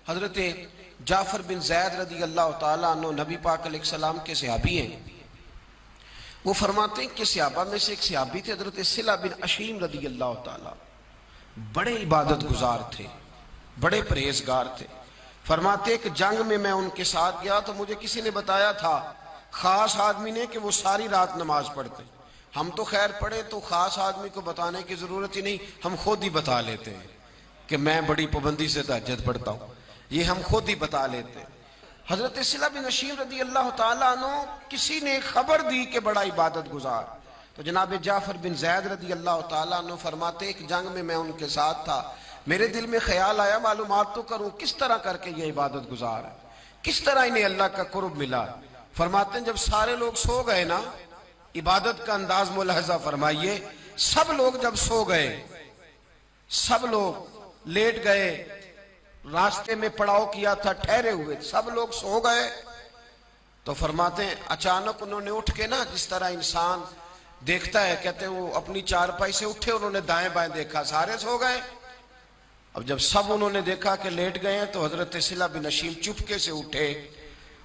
حضرت جعفر بن زید رضی اللہ تعالیٰ عنہ نبی پاک علیہ السلام کے صحابی ہیں. وہ فرماتے ہیں کہ صحابہ میں سے ایک صحابی تھے حضرت صلہ بن اشیم رضی اللہ تعالیٰ، بڑے عبادت گزار تھے، بڑے پرہیزگار تھے. فرماتے ہیں کہ جنگ میں ان کے ساتھ گیا تو مجھے کسی نے بتایا تھا، خاص آدمی نے، کہ وہ ساری رات نماز پڑھتے. ہم تو خیر پڑھے تو خاص آدمی کو بتانے کی ضرورت ہی نہیں، ہم خود ہی بتا لیتے ہیں کہ میں بڑی پابندی سے تہجد پڑھتا ہوں، یہ ہم خود ہی بتا لیتے ہیں. حضرت صلہ بن اشیم رضی اللہ تعالیٰ عنہ کسی نے خبر دی کہ بڑا عبادت گزار، تو جناب جعفر بن زید رضی اللہ تعالیٰ عنہ فرماتے ایک جنگ میں ان کے ساتھ تھا، میرے دل میں خیال آیا معلومات تو کروں کس طرح کر کے یہ عبادت گزار ہے، کس طرح انہیں اللہ کا قرب ملا. فرماتے ہیں جب سارے لوگ سو گئے نا، عبادت کا انداز ملاحظہ فرمائیے، سب لوگ جب سو گئے، سب لوگ لیٹ گئے، راستے میں پڑاؤ کیا تھا، ٹھہرے ہوئے، سب لوگ سو گئے، تو فرماتے ہیں اچانک انہوں نے اٹھ کے نا، جس طرح انسان دیکھتا ہے، کہتے ہیں وہ اپنی چارپائی سے اٹھے، انہوں نے دائیں بائیں دیکھا، سارے سو گئے. اب جب سب انہوں نے دیکھا کہ لیٹ گئے ہیں تو حضرت صلہ بن اشیم چپکے سے اٹھے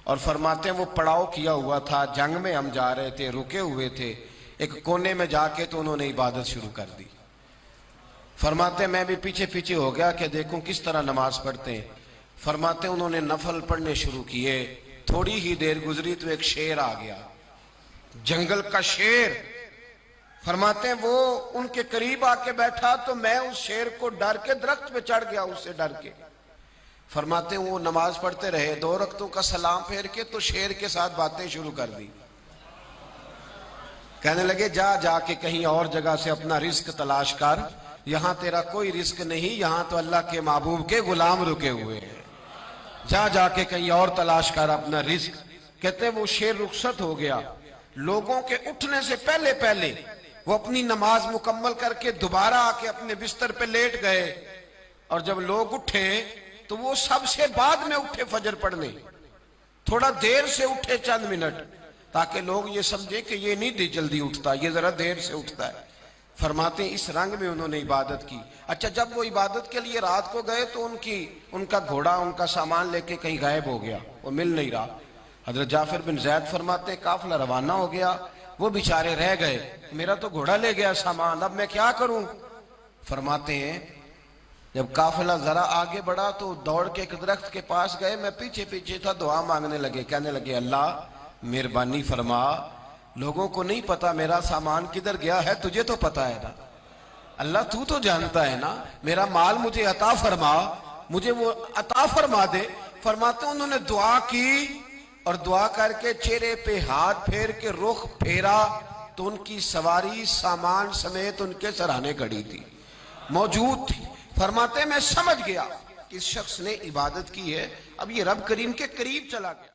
اور فرماتے ہیں وہ پڑاؤ کیا ہوا تھا، جنگ میں ہم جا رہے تھے، رکے ہوئے تھے، ایک کونے میں جا کے تو انہوں نے عبادت شروع کر دی. فرماتے ہیں میں بھی پیچھے پیچھے ہو گیا کہ دیکھوں کس طرح نماز پڑھتے ہیں. فرماتے ہیں انہوں نے نفل پڑھنے شروع کیے، تھوڑی ہی دیر گزری تو ایک شیر آ گیا، جنگل کا شیر. فرماتے ہیں وہ ان کے قریب آ کے بیٹھا تو میں اس شیر کو ڈر کے درخت پہ چڑھ گیا، اس سے ڈر کے. فرماتے ہیں وہ نماز پڑھتے رہے، 2 رکعتوں کا سلام پھیر کے تو شیر کے ساتھ باتیں شروع کر دی. کہنے لگے جا جا کے کہیں اور جگہ سے اپنا رزق تلاش کر، یہاں تیرا کوئی رزق نہیں، یہاں تو اللہ کے محبوب کے غلام رکے ہوئے ہیں، جا جا کے کہیں اور تلاش کر اپنا رزق. کہتے ہیں وہ شیر رخصت ہو گیا، لوگوں کے اٹھنے سے پہلے پہلے وہ اپنی نماز مکمل کر کے دوبارہ آ کے اپنے بستر پہ لیٹ گئے، اور جب لوگ اٹھے تو وہ سب سے بعد میں اٹھے فجر پڑھنے، تھوڑا دیر سے اٹھے، چند منٹ، تاکہ لوگ یہ سمجھے کہ یہ نہیں جلدی اٹھتا، یہ ذرا دیر سے اٹھتا ہے. فرماتے ہیں اس رنگ میں انہوں نے عبادت کی. اچھا جب وہ عبادت کے لیے رات کو گئے تو ان کا گھوڑا، ان کا سامان لے کے کہیں غائب ہو گیا، وہ مل نہیں رہا. حضرت جعفر بن زید فرماتے ہیں قافلہ روانہ ہو گیا، وہ بیچارے رہ گئے، میرا تو گھوڑا لے گیا سامان، اب میں کیا کروں. فرماتے ہیں جب قافلہ ذرا آگے بڑھا تو دوڑ کے ایک درخت کے پاس گئے، میں پیچھے پیچھے تھا، دعا مانگنے لگے، کہنے لگے اللہ مہربانی فرما، لوگوں کو نہیں پتا میرا سامان کدھر گیا ہے، تجھے تو پتا ہے نا اللہ، تو جانتا ہے نا، میرا مال مجھے عطا فرما، مجھے وہ عطا فرما دے. فرماتے ہیں انہوں نے دعا کی، اور دعا کر کے چہرے پہ ہاتھ پھیر کے رخ پھیرا تو ان کی سواری سامان سمیت ان کے سرانے کھڑی تھی، موجود تھی. فرماتے ہیں میں سمجھ گیا کہ اس شخص نے عبادت کی ہے، اب یہ رب کریم کے قریب چلا گیا.